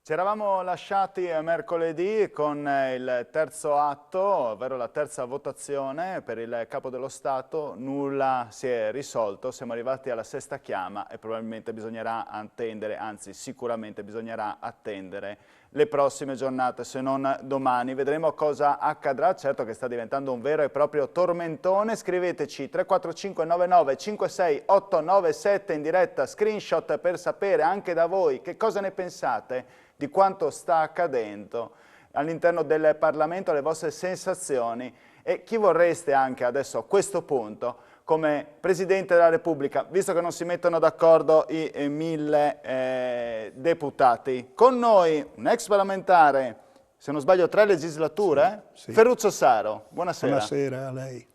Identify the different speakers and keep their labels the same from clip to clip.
Speaker 1: Ci eravamo lasciati mercoledì con il terzo atto, ovvero la terza votazione per il Capo dello Stato. Nulla si è risolto, siamo arrivati alla sesta chiama e probabilmente bisognerà attendere, anzi sicuramente bisognerà attendere le prossime giornate, se non domani. Vedremo cosa accadrà, certo che sta diventando un vero e proprio tormentone. Scriveteci 345 99 56 897 in diretta, screenshot per sapere anche da voi che cosa ne pensate di quanto sta accadendo all'interno del Parlamento, le vostre sensazioni e chi vorreste anche adesso a questo punto come Presidente della Repubblica, visto che non si mettono d'accordo i 1000 deputati. Con noi un ex parlamentare, se non sbaglio 3 legislature,
Speaker 2: sì.
Speaker 1: Ferruccio Saro. Buonasera.
Speaker 2: Buonasera a lei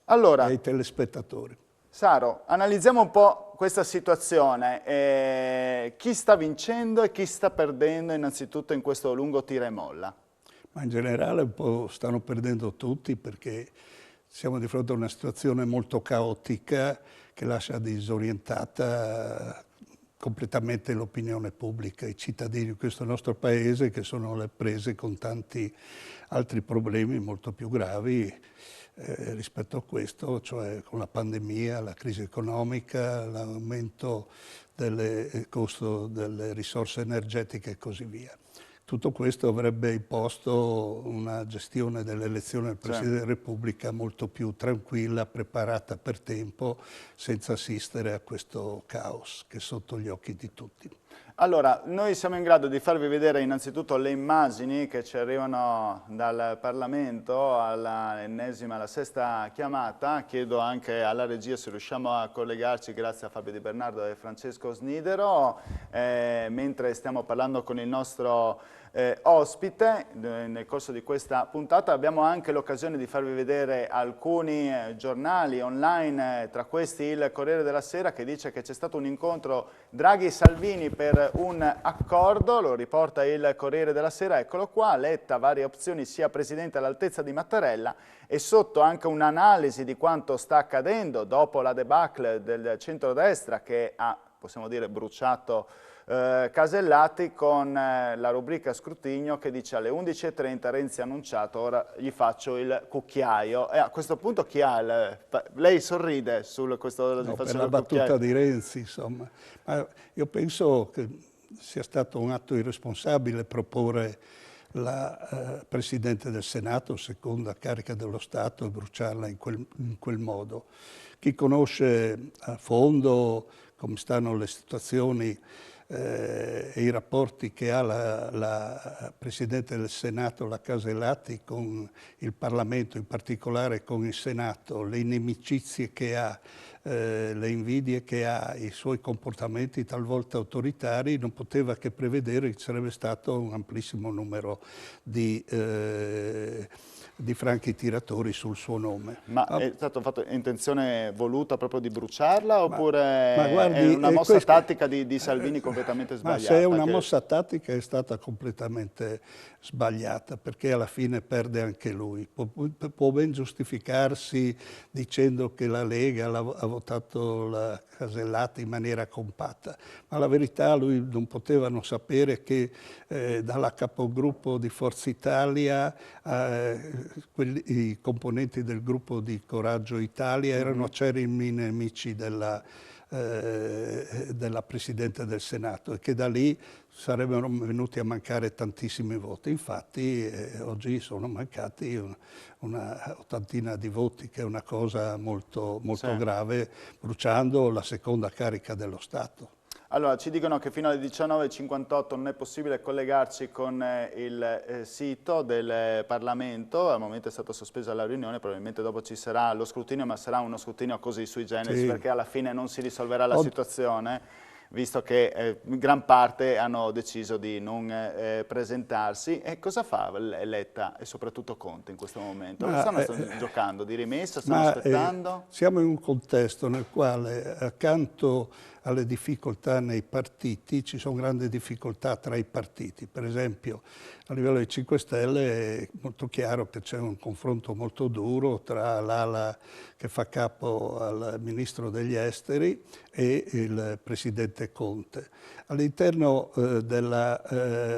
Speaker 1: allora,
Speaker 2: e ai telespettatori.
Speaker 1: Saro, analizziamo un po' questa situazione. Chi sta vincendo e chi sta perdendo innanzitutto in questo lungo tira e molla?
Speaker 2: Ma in generale un po' stanno perdendo tutti perché siamo di fronte a una situazione molto caotica che lascia disorientata completamente l'opinione pubblica, i cittadini di questo nostro paese che sono alle prese con tanti altri problemi molto più gravi rispetto a questo, cioè con la pandemia, la crisi economica, l'aumento del costo delle risorse energetiche e così via. Tutto questo avrebbe imposto una gestione delle elezioni del Presidente della Repubblica molto più tranquilla, preparata per tempo, senza assistere a questo caos che è sotto gli occhi di tutti.
Speaker 1: Allora, noi siamo in grado di farvi vedere innanzitutto le immagini che ci arrivano dal Parlamento all'ennesima, alla sesta chiamata. Chiedo anche alla regia se riusciamo a collegarci, grazie a Fabio Di Bernardo e Francesco Snidero, mentre stiamo parlando con il nostro ospite. Nel corso di questa puntata abbiamo anche l'occasione di farvi vedere alcuni giornali online, tra questi il Corriere della Sera, che dice che c'è stato un incontro Draghi-Salvini per un accordo, lo riporta il Corriere della Sera, eccolo qua. Letta varie opzioni sia Presidente all'altezza di Mattarella e sotto anche un'analisi di quanto sta accadendo dopo la debacle del centrodestra che ha, possiamo dire, bruciato Casellati, con la rubrica scrutinio che dice alle 11:30 Renzi ha annunciato, ora gli faccio il cucchiaio. E a questo punto chi ha lei sorride su questo
Speaker 2: No, per la battuta di Renzi, insomma. Ma io penso che sia stato un atto irresponsabile proporre la Presidente del Senato, seconda carica dello Stato, e bruciarla in quel modo. Chi conosce a fondo come stanno le situazioni e i rapporti che ha la Presidente del Senato, la Casellati, con il Parlamento, in particolare con il Senato, le inimicizie che ha, le invidie che ha, i suoi comportamenti talvolta autoritari, non poteva che prevedere che ci sarebbe stato un amplissimo numero di franchi tiratori sul suo nome.
Speaker 1: Ma è stato fatto intenzione voluta proprio di bruciarla oppure
Speaker 2: guardi,
Speaker 1: è una mossa tattica di Salvini completamente sbagliata?
Speaker 2: Ma se è una mossa tattica è stata completamente sbagliata, perché alla fine perde anche lui. Può ben giustificarsi dicendo che la Lega ha votato la Casellati in maniera compatta, ma la verità lui non potevano sapere che dalla capogruppo di Forza Italia i componenti del gruppo di Coraggio Italia erano acerrimi nemici della Presidente del Senato e che da lì sarebbero venuti a mancare tantissimi voti. Infatti oggi sono mancati una ottantina di voti, che è una cosa molto grave, bruciando la seconda carica dello Stato.
Speaker 1: Allora, ci dicono che fino alle 19:58 non è possibile collegarci con il sito del Parlamento, al momento è stata sospesa la riunione, probabilmente dopo ci sarà lo scrutinio, ma sarà uno scrutinio così sui generis, perché alla fine non si risolverà la situazione, visto che gran parte hanno deciso di non presentarsi. E cosa fa Letta e soprattutto Conte in questo momento? Stanno giocando di rimessa, stanno aspettando?
Speaker 2: Siamo in un contesto nel quale accanto alle difficoltà nei partiti, ci sono grandi difficoltà tra i partiti. Per esempio, a livello dei 5 Stelle è molto chiaro che c'è un confronto molto duro tra l'ala che fa capo al ministro degli esteri e il presidente Conte. All'interno del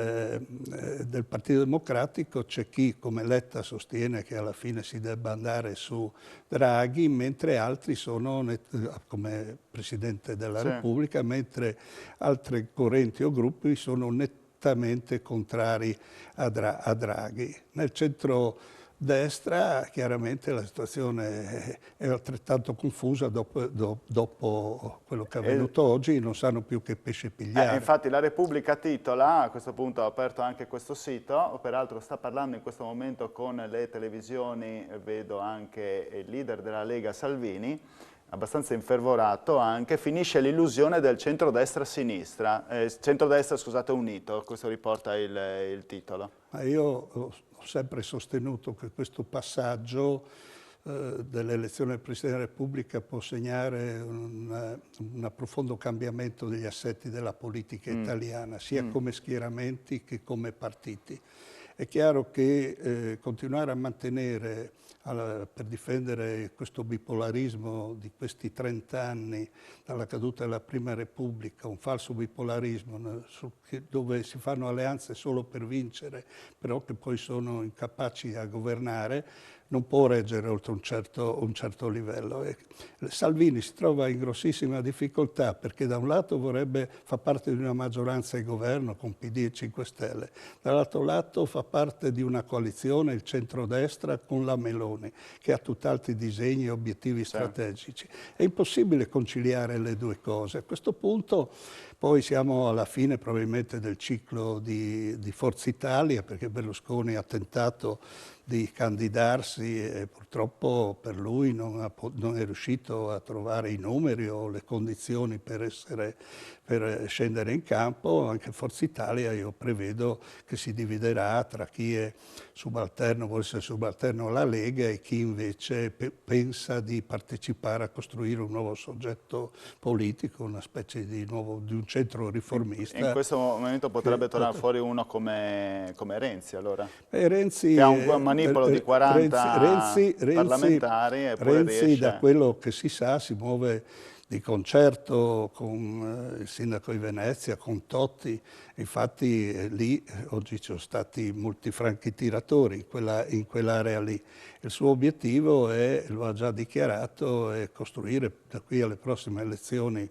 Speaker 2: Partito Democratico c'è chi, come Letta, sostiene che alla fine si debba andare su Draghi, mentre altri sono, come Presidente della Repubblica, mentre altre correnti o gruppi sono nettamente contrari a Draghi. Nel centro-destra chiaramente la situazione è altrettanto confusa dopo quello che è avvenuto oggi, non sanno più che pesce pigliare.
Speaker 1: Infatti la Repubblica titola, a questo punto ho aperto anche questo sito, peraltro sta parlando in questo momento con le televisioni, vedo anche il leader della Lega Salvini, abbastanza infervorato anche, finisce l'illusione del centrodestra-sinistra, centrodestra scusate unito, questo riporta il titolo.
Speaker 2: Ma io ho sempre sostenuto che questo passaggio dell'elezione del Presidente della Repubblica può segnare un profondo cambiamento degli assetti della politica italiana, sia come schieramenti che come partiti. È chiaro che continuare a mantenere, per difendere questo bipolarismo di questi 30 anni dalla caduta della Prima Repubblica, un falso bipolarismo dove si fanno alleanze solo per vincere, però che poi sono incapaci a governare, non può reggere oltre un certo livello. E Salvini si trova in grossissima difficoltà perché da un lato vorrebbe far parte di una maggioranza di governo con PD e 5 Stelle, dall'altro lato fa parte di una coalizione, il centrodestra, con la Meloni, che ha tutt'altri disegni e obiettivi strategici. È impossibile conciliare le due cose. A questo punto poi siamo alla fine probabilmente del ciclo di Forza Italia, perché Berlusconi ha tentato di candidarsi e purtroppo per lui non è riuscito a trovare i numeri o le condizioni per scendere in campo. Anche Forza Italia io prevedo che si dividerà tra chi è subalterno, vuole essere subalterno alla Lega e chi invece pensa di partecipare a costruire un nuovo soggetto politico, una specie di un centro riformista.
Speaker 1: In questo momento potrebbe tornare fuori uno come Renzi allora?
Speaker 2: Renzi
Speaker 1: che ha un manipolo di 40 parlamentari e poi
Speaker 2: Renzi
Speaker 1: riesce...
Speaker 2: da quello che si sa si muove di concerto con il sindaco di Venezia, con Totti. Infatti lì oggi ci sono stati molti franchi tiratori in quell'area lì. Il suo obiettivo è, lo ha già dichiarato, è costruire da qui alle prossime elezioni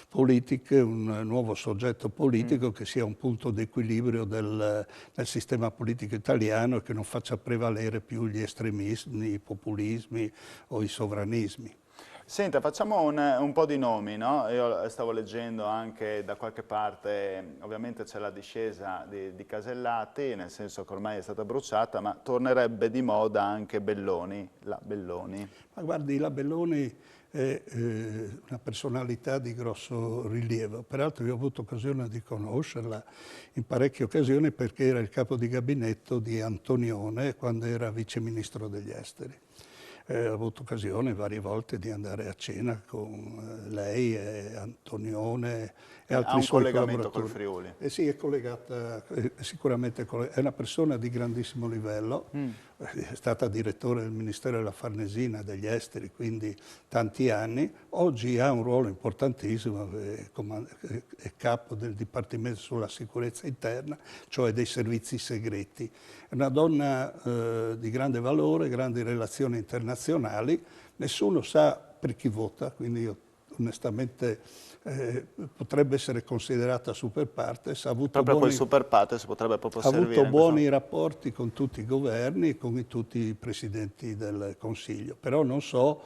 Speaker 2: politiche un nuovo soggetto politico che sia un punto di equilibrio del sistema politico italiano e che non faccia prevalere più gli estremismi, i populismi o i sovranismi.
Speaker 1: Senta, facciamo un po' di nomi, no? Io stavo leggendo anche da qualche parte, ovviamente c'è la discesa di Casellati, nel senso che ormai è stata bruciata, ma tornerebbe di moda anche Belloni, la Belloni.
Speaker 2: Ma guardi, la Belloni è una personalità di grosso rilievo. Peraltro io ho avuto occasione di conoscerla in parecchie occasioni perché era il capo di gabinetto di Antonione quando era vice ministro degli esteri. Ho avuto occasione varie volte di andare a cena con lei e Antonione e altri suoi collaboratori.
Speaker 1: Ha un collegamento col Friuli?
Speaker 2: Sì, è collegata, sicuramente è una persona di grandissimo livello, è stata direttore del Ministero della Farnesina degli Esteri, quindi tanti anni. Oggi ha un ruolo importantissimo, è capo del Dipartimento sulla sicurezza interna, cioè dei servizi segreti. È una donna di grande valore, grandi relazioni internazionali, nessuno sa per chi vota, quindi io onestamente potrebbe essere considerata super partes.
Speaker 1: Proprio quel super partes potrebbe proprio servire.
Speaker 2: Ha avuto buoni rapporti con tutti i governi e con tutti i presidenti del Consiglio, però non so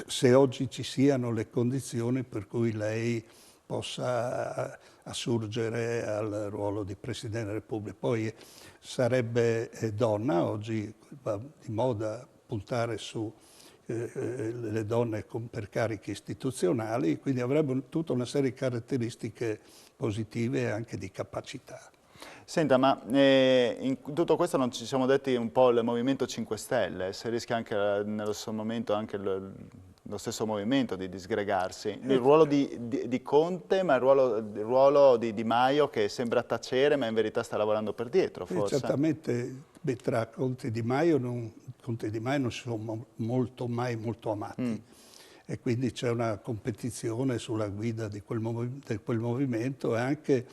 Speaker 2: se oggi ci siano le condizioni per cui lei possa assurgere al ruolo di Presidente della Repubblica. Poi sarebbe donna, oggi va di moda puntare su le donne per cariche istituzionali, quindi avrebbe tutta una serie di caratteristiche positive e anche di capacità.
Speaker 1: Senta, ma in tutto questo non ci siamo detti un po' il Movimento 5 Stelle, se rischia anche nello stesso momento anche lo stesso movimento di disgregarsi. Il ruolo di Conte, ma il ruolo di Di Maio che sembra tacere, ma in verità sta lavorando per dietro, forse.
Speaker 2: Certamente tra Conte e Di Maio non si sono mai molto amati. E quindi c'è una competizione sulla guida di quel movimento e anche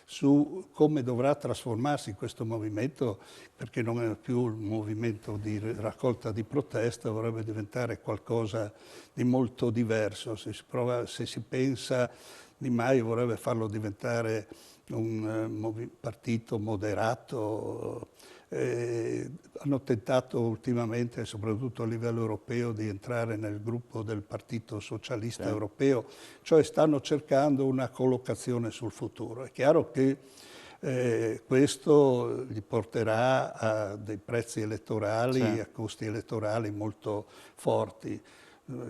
Speaker 2: su come dovrà trasformarsi questo movimento, perché non è più un movimento di raccolta di protesta, vorrebbe diventare qualcosa di molto diverso. Se si pensa, Di Maio vorrebbe farlo diventare un partito moderato. Hanno tentato ultimamente, soprattutto a livello europeo, di entrare nel gruppo del Partito Socialista Europeo, cioè stanno cercando una collocazione sul futuro. È chiaro che questo gli porterà a dei prezzi elettorali, a costi elettorali molto forti.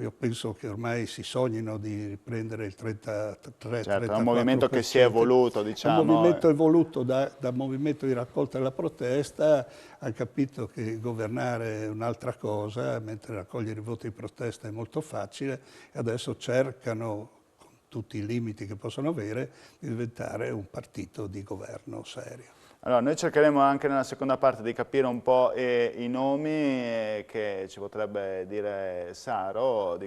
Speaker 2: Io penso che ormai si sognino di riprendere il 33-34%.
Speaker 1: Certo, è un movimento che si è evoluto, diciamo.
Speaker 2: È un movimento evoluto da movimento di raccolta della protesta, ha capito che governare è un'altra cosa, mentre raccogliere i voti di protesta è molto facile, e adesso cercano, con tutti i limiti che possono avere, di diventare un partito di governo serio.
Speaker 1: Allora, noi cercheremo anche nella seconda parte di capire un po' i nomi che ci potrebbe dire Saro,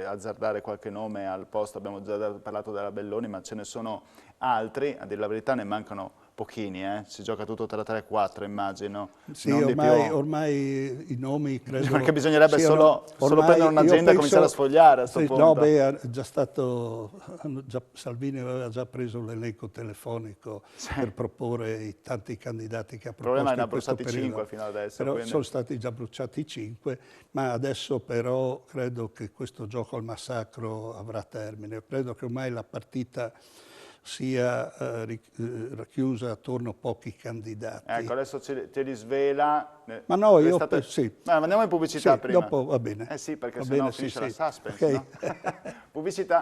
Speaker 1: azzardare qualche nome al posto. Abbiamo già parlato della Belloni, ma ce ne sono altri, a dire la verità ne mancano pochini, si gioca tutto tra 3 e 4, immagino.
Speaker 2: Sì, ormai i nomi credo...
Speaker 1: Perché bisognerebbe solo prendere un'agenda e cominciare a sfogliare a questo punto.
Speaker 2: No, beh, Salvini aveva già preso l'elenco telefonico per proporre i tanti candidati che ha proposto.
Speaker 1: Il problema è che ne ha
Speaker 2: bruciati
Speaker 1: bruciati 5 fino adesso.
Speaker 2: Però
Speaker 1: quindi...
Speaker 2: sono stati già bruciati 5, ma adesso però credo che questo gioco al massacro avrà termine. Credo che ormai la partita sia racchiusa attorno a pochi candidati.
Speaker 1: Ecco, adesso ce li svela.
Speaker 2: Ma no, sì.
Speaker 1: Ma andiamo in pubblicità prima.
Speaker 2: Dopo va bene.
Speaker 1: Sì, perché sennò finisce la suspense,
Speaker 2: okay.
Speaker 1: No? Pubblicità.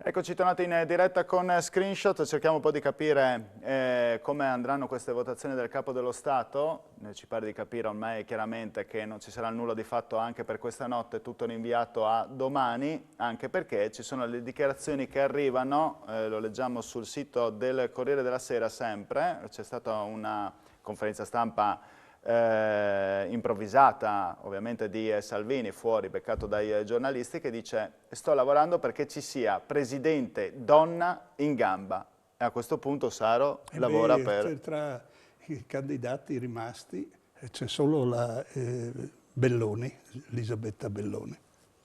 Speaker 1: Eccoci tornati in diretta con Screenshot, cerchiamo un po' di capire come andranno queste votazioni del Capo dello Stato. Ci pare di capire ormai chiaramente che non ci sarà nulla di fatto anche per questa notte, tutto rinviato a domani, anche perché ci sono le dichiarazioni che arrivano, lo leggiamo sul sito del Corriere della Sera sempre, c'è stata una conferenza stampa improvvisata ovviamente di Salvini, fuori, beccato dai giornalisti, che dice: sto lavorando perché ci sia presidente donna in gamba. E a questo punto Saro lavora per...
Speaker 2: Tra i candidati rimasti c'è solo la Belloni, Elisabetta Belloni.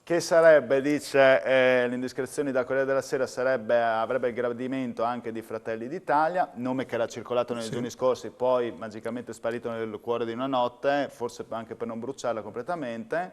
Speaker 1: Che sarebbe, dice le indiscrezioni da Corriere della Sera, avrebbe il gradimento anche di Fratelli d'Italia, nome che era circolato nei giorni scorsi, poi magicamente sparito nel cuore di una notte, forse anche per non bruciarla completamente.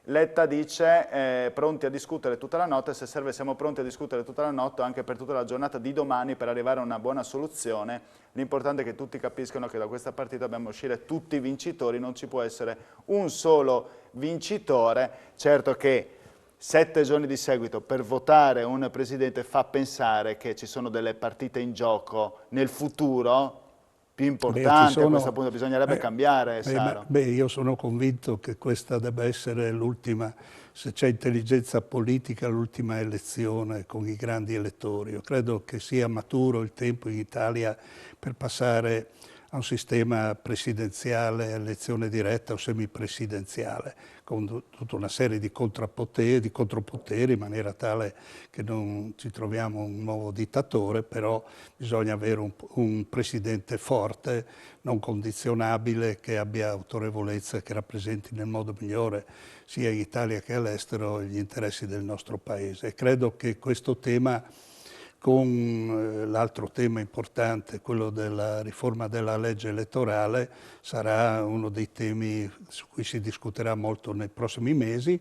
Speaker 1: Letta dice pronti a discutere tutta la notte, se serve siamo pronti a discutere tutta la notte, anche per tutta la giornata di domani, per arrivare a una buona soluzione. L'importante è che tutti capiscano che da questa partita dobbiamo uscire tutti vincitori, non ci può essere un solo vincitore. Certo che 7 giorni di seguito per votare un presidente fa pensare che ci sono delle partite in gioco nel futuro più importanti. A questo punto bisognerebbe cambiare, Saro.
Speaker 2: Io sono convinto che questa debba essere l'ultima, se c'è intelligenza politica, l'ultima elezione con i grandi elettori. Io credo che sia maturo il tempo in Italia per passare a un sistema presidenziale, elezione diretta o semipresidenziale, con tutta una serie di contropoteri, in maniera tale che non ci troviamo un nuovo dittatore, però bisogna avere un presidente forte, non condizionabile, che abbia autorevolezza, che rappresenti nel modo migliore sia in Italia che all'estero gli interessi del nostro Paese. E credo che questo tema, con l'altro tema importante, quello della riforma della legge elettorale, sarà uno dei temi su cui si discuterà molto nei prossimi mesi.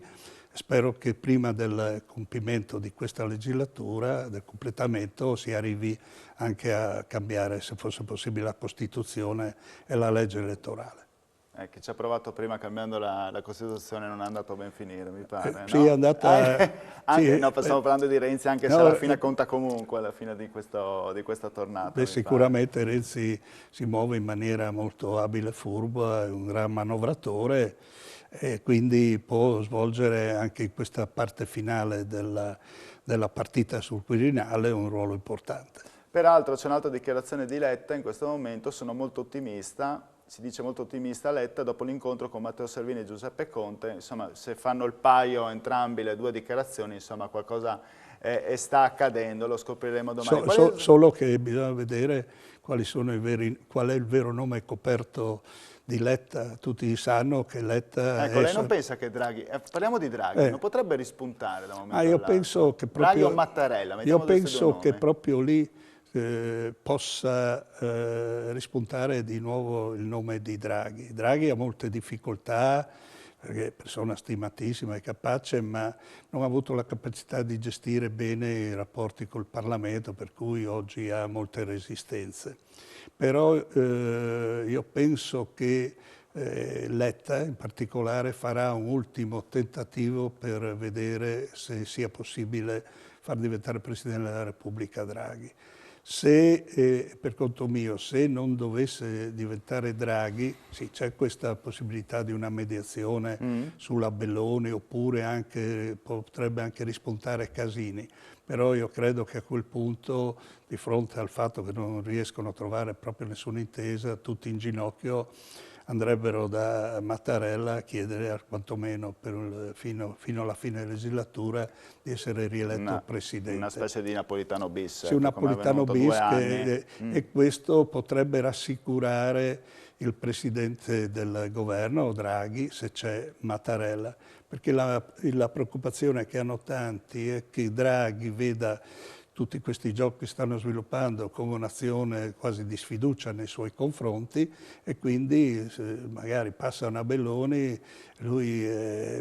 Speaker 2: Spero che prima del compimento di questa legislatura, del completamento, si arrivi anche a cambiare, se fosse possibile, la Costituzione e la legge elettorale.
Speaker 1: Chi ci ha provato prima cambiando la Costituzione non è andato a ben finire, mi pare, no?
Speaker 2: Sì, è andata... sì,
Speaker 1: no, stiamo parlando di Renzi, anche se
Speaker 2: no,
Speaker 1: alla fine conta comunque, alla fine di questa tornata, mi
Speaker 2: sicuramente Renzi si muove in maniera molto abile e furba, è un gran manovratore e quindi può svolgere anche in questa parte finale della partita sul Quirinale un ruolo importante.
Speaker 1: Peraltro c'è un'altra dichiarazione di Letta in questo momento, sono molto ottimista, si dice molto ottimista Letta dopo l'incontro con Matteo Salvini e Giuseppe Conte, insomma se fanno il paio entrambi le due dichiarazioni, insomma qualcosa sta accadendo, lo scopriremo domani.
Speaker 2: Solo che bisogna vedere qual è il vero nome coperto di Letta. Tutti sanno che Letta...
Speaker 1: Ecco, lei non pensa che Draghi, parliamo di Draghi, non potrebbe rispuntare da un momento all'altro?
Speaker 2: Penso che proprio,
Speaker 1: Draghi o Mattarella,
Speaker 2: io penso che proprio lì possa rispuntare di nuovo il nome di Draghi. Draghi ha molte difficoltà, perché è persona stimatissima e capace, ma non ha avuto la capacità di gestire bene i rapporti col Parlamento, per cui oggi ha molte resistenze. Però io penso che Letta in particolare farà un ultimo tentativo per vedere se sia possibile far diventare Presidente della Repubblica Draghi. Se, per conto mio, se non dovesse diventare Draghi, sì, c'è questa possibilità di una mediazione sulla Belloni, oppure potrebbe anche rispuntare Casini, però io credo che a quel punto, di fronte al fatto che non riescono a trovare proprio nessuna intesa, tutti in ginocchio, andrebbero da Mattarella a chiedere quantomeno fino alla fine della legislatura di essere rieletto Presidente.
Speaker 1: Una specie di Napolitano bis.
Speaker 2: Sì, un Napolitano bis e questo potrebbe rassicurare il Presidente del Governo, Draghi, se c'è Mattarella, perché la preoccupazione che hanno tanti è che Draghi veda tutti questi giochi che stanno sviluppando come un'azione quasi di sfiducia nei suoi confronti e quindi magari passa una Belloni, lui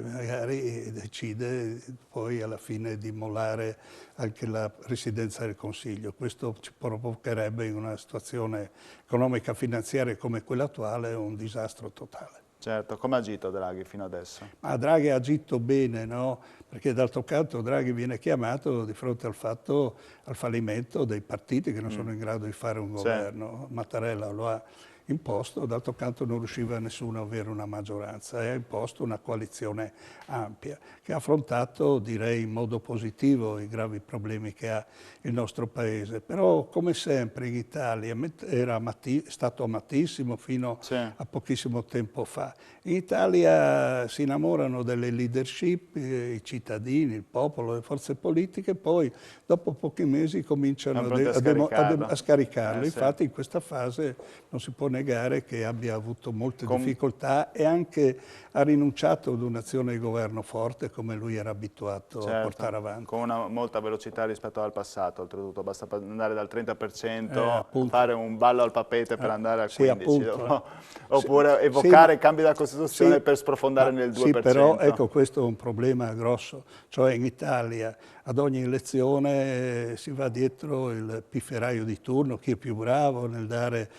Speaker 2: magari decide poi alla fine di mollare anche la presidenza del Consiglio. Questo ci provocherebbe in una situazione economica finanziaria come quella attuale un disastro totale.
Speaker 1: Certo, come ha agito Draghi fino adesso?
Speaker 2: Ma Draghi ha agito bene, no? Perché d'altro canto Draghi viene chiamato di fronte al fallimento dei partiti che non sono in grado di fare un governo. Mattarella lo ha imposto, d'altro canto non riusciva nessuno a avere una maggioranza e ha imposto una coalizione ampia che ha affrontato, direi, in modo positivo i gravi problemi che ha il nostro Paese. Però, come sempre in Italia, era stato amatissimo fino a pochissimo tempo fa. In Italia si innamorano delle leadership, i cittadini, il popolo, le forze politiche, poi dopo pochi mesi cominciano a scaricarlo. Infatti in questa fase non si può negare che abbia avuto molte difficoltà e anche ha rinunciato ad un'azione di governo forte come lui era abituato a portare avanti.
Speaker 1: Con una molta velocità rispetto al passato, oltretutto, basta andare dal 30%, fare un ballo al papete per andare al 15%, oppure evocare i cambi della Costituzione per sprofondare nel 2%.
Speaker 2: Sì, però ecco, questo è un problema grosso, cioè in Italia ad ogni elezione si va dietro il pifferaio di turno, chi è più bravo nel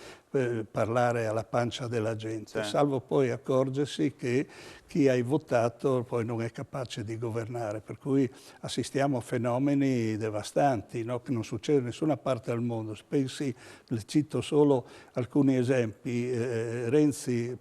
Speaker 2: parlare alla pancia della gente, salvo poi accorgersi che chi hai votato poi non è capace di governare, per cui assistiamo a fenomeni devastanti, no? Che non succede in nessuna parte del mondo. Pensi, le cito solo alcuni esempi, Renzi,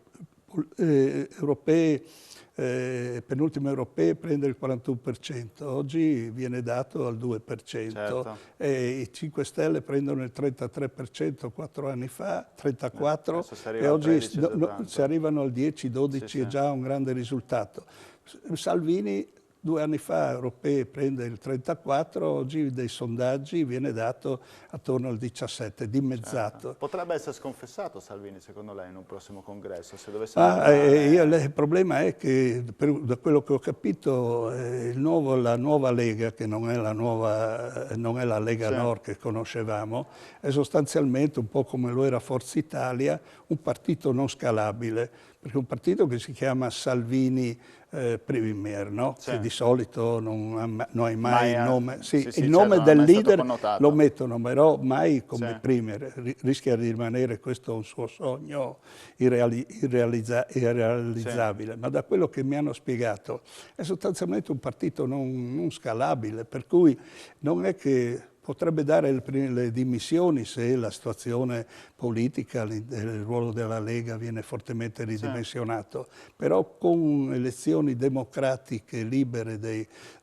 Speaker 2: penultime europee prende il 41%, oggi viene dato al 2%, e i 5 Stelle prendono il 33% 4 anni fa, 34%, e oggi se arrivano al 10-12 è già un grande risultato. Salvini 2 anni fa europee prende il 34%, oggi dai sondaggi viene dato attorno al 17%, dimezzato.
Speaker 1: Potrebbe essere sconfessato Salvini, secondo lei, in un prossimo congresso? Se dovesse
Speaker 2: il problema è che, da quello che ho capito, la nuova Lega, che non è la Lega Nord che conoscevamo, è sostanzialmente un po' come lo era Forza Italia, un partito non scalabile, perché è un partito che si chiama Salvini Premier, no?
Speaker 1: Sì.
Speaker 2: Che di solito non hai mai il nome. Sì,
Speaker 1: sì,
Speaker 2: il
Speaker 1: certo,
Speaker 2: nome
Speaker 1: non è
Speaker 2: del
Speaker 1: mai stato
Speaker 2: leader
Speaker 1: connotato.
Speaker 2: lo mettono, però mai come
Speaker 1: Sì.
Speaker 2: Premier. Rischia di rimanere questo un suo sogno irrealizzabile.
Speaker 1: Sì.
Speaker 2: Ma da quello che mi hanno spiegato è sostanzialmente un partito non scalabile, per cui non è che potrebbe dare le dimissioni se la situazione politica, il ruolo della Lega viene fortemente ridimensionato, però con elezioni democratiche libere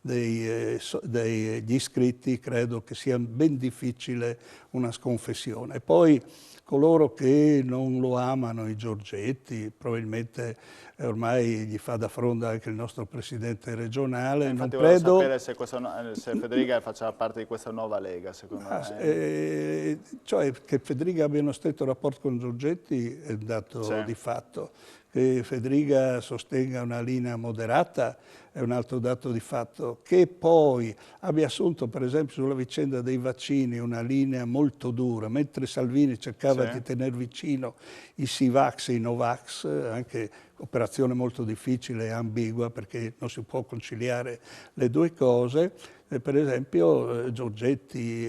Speaker 2: degli iscritti credo che sia ben difficile una sconfissione. E poi coloro che non lo amano, i Giorgetti, probabilmente ormai gli fa da fronda anche il nostro presidente regionale, non
Speaker 1: Infatti volevo
Speaker 2: credo...
Speaker 1: sapere se Federica faceva parte di questa nuova Lega, secondo me.
Speaker 2: Cioè che Federica abbia uno stretto rapporto con Giorgetti è un dato
Speaker 1: Sì.
Speaker 2: di fatto. Che Federica sostenga una linea moderata è un altro dato di fatto. Che poi abbia assunto, per esempio, sulla vicenda dei vaccini una linea molto dura, mentre Salvini cercava
Speaker 1: Sì.
Speaker 2: di tenere vicino i Sivax e i Novax, anche operazione molto difficile e ambigua perché non si può conciliare le due cose. Per esempio Giorgetti,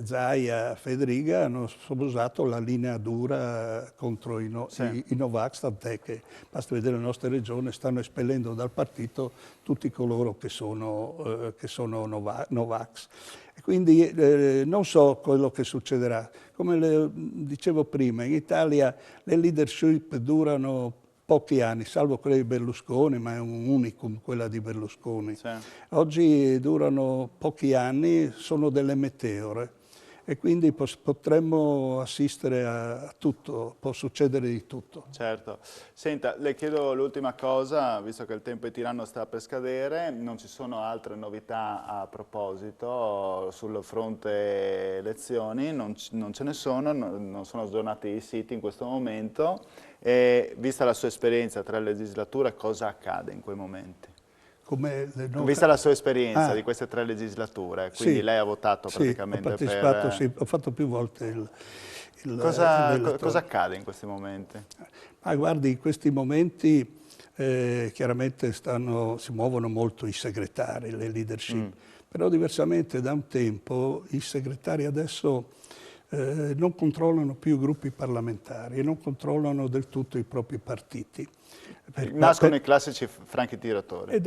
Speaker 2: Zaia, Federica hanno sposato la linea dura contro i Novax, tant'è che basta vedere la nostra regione, stanno espellendo dal partito tutti coloro che sono Novax. E quindi non so quello che succederà. Come dicevo prima, in Italia le leadership durano pochi anni, salvo quella di Berlusconi, ma è un unicum quella di Berlusconi.
Speaker 1: Sì.
Speaker 2: Oggi durano pochi anni, sono delle meteore e quindi potremmo assistere a tutto, può succedere di tutto.
Speaker 1: Certo. Senta, le chiedo l'ultima cosa, visto che il tempo è tiranno, sta per scadere, non ci sono altre novità a proposito sul fronte elezioni, non ce ne sono, non sono aggiornati i siti in questo momento e vista la sua esperienza tra le legislature, cosa accade in quei momenti? Vista la sua esperienza di queste 3 legislature, quindi
Speaker 2: sì,
Speaker 1: lei ha votato
Speaker 2: sì,
Speaker 1: praticamente
Speaker 2: ho partecipato,
Speaker 1: per...
Speaker 2: sì, ho fatto più volte
Speaker 1: Cosa accade in questi momenti?
Speaker 2: Ma guardi, in questi momenti chiaramente si muovono molto i segretari, le leadership, però diversamente da un tempo i segretari adesso non controllano più i gruppi parlamentari e non controllano del tutto i propri partiti.
Speaker 1: Nascono i classici franchi tiratori.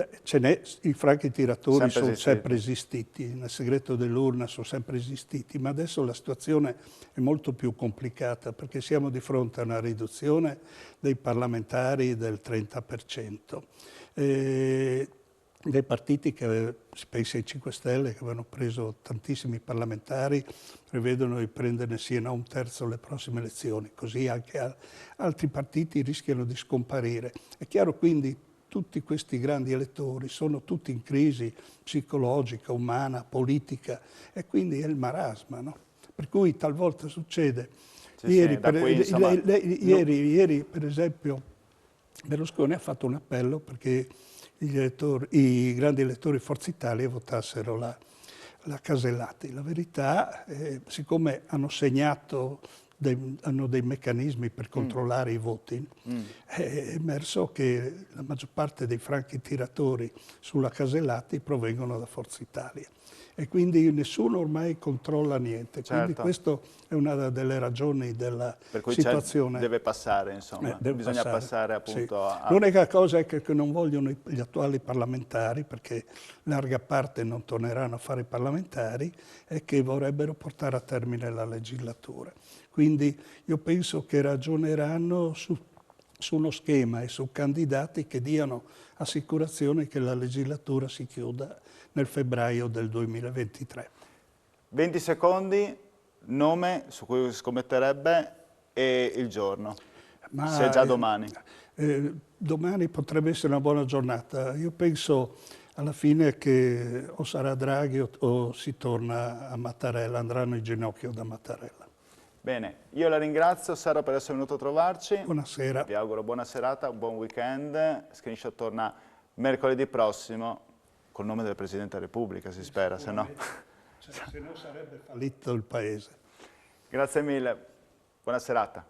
Speaker 2: I franchi tiratori
Speaker 1: Sempre
Speaker 2: sono sempre
Speaker 1: esistiti.
Speaker 2: esistiti, nel segreto dell'urna sono sempre esistiti, ma adesso la situazione è molto più complicata perché siamo di fronte a una riduzione dei parlamentari del 30%. Dei partiti che, si pensa ai 5 Stelle, che avevano preso tantissimi parlamentari, prevedono di prenderne sì e no un terzo alle prossime elezioni, così anche altri partiti rischiano di scomparire. È chiaro quindi tutti questi grandi elettori sono tutti in crisi psicologica, umana, politica e quindi è il marasma, no? Per cui talvolta succede.
Speaker 1: Sì, sì, da qui, insomma,
Speaker 2: Ieri, per esempio, Berlusconi ha fatto un appello perché i grandi elettori Forza Italia votassero la Casellati. La verità, siccome hanno segnato, hanno dei meccanismi per controllare i voti, è emerso che la maggior parte dei franchi tiratori sulla Casellati provengono da Forza Italia. E quindi nessuno ormai controlla niente. Quindi
Speaker 1: certo.
Speaker 2: questa è una delle ragioni della
Speaker 1: Per cui
Speaker 2: situazione.
Speaker 1: deve passare, insomma, bisogna passare appunto
Speaker 2: sì.
Speaker 1: a...
Speaker 2: L'unica cosa è che non vogliono gli attuali parlamentari, perché larga parte non torneranno a fare i parlamentari, e che vorrebbero portare a termine la legislatura. Quindi io penso che ragioneranno su uno schema e su candidati che diano assicurazione che la legislatura si chiuda nel febbraio del 2023.
Speaker 1: 20 secondi, nome su cui scommetterebbe e il giorno, se è già domani.
Speaker 2: Domani potrebbe essere una buona giornata. Io penso alla fine che o sarà Draghi o si torna a Mattarella, andranno in ginocchio da Mattarella.
Speaker 1: Bene, io la ringrazio Sara per essere venuto a trovarci.
Speaker 2: Buonasera.
Speaker 1: Vi auguro buona serata, un buon weekend. Screenshot torna mercoledì prossimo col nome del Presidente della Repubblica, si spera, se no...
Speaker 2: Se no sarebbe fallito il Paese.
Speaker 1: Grazie mille, buona serata.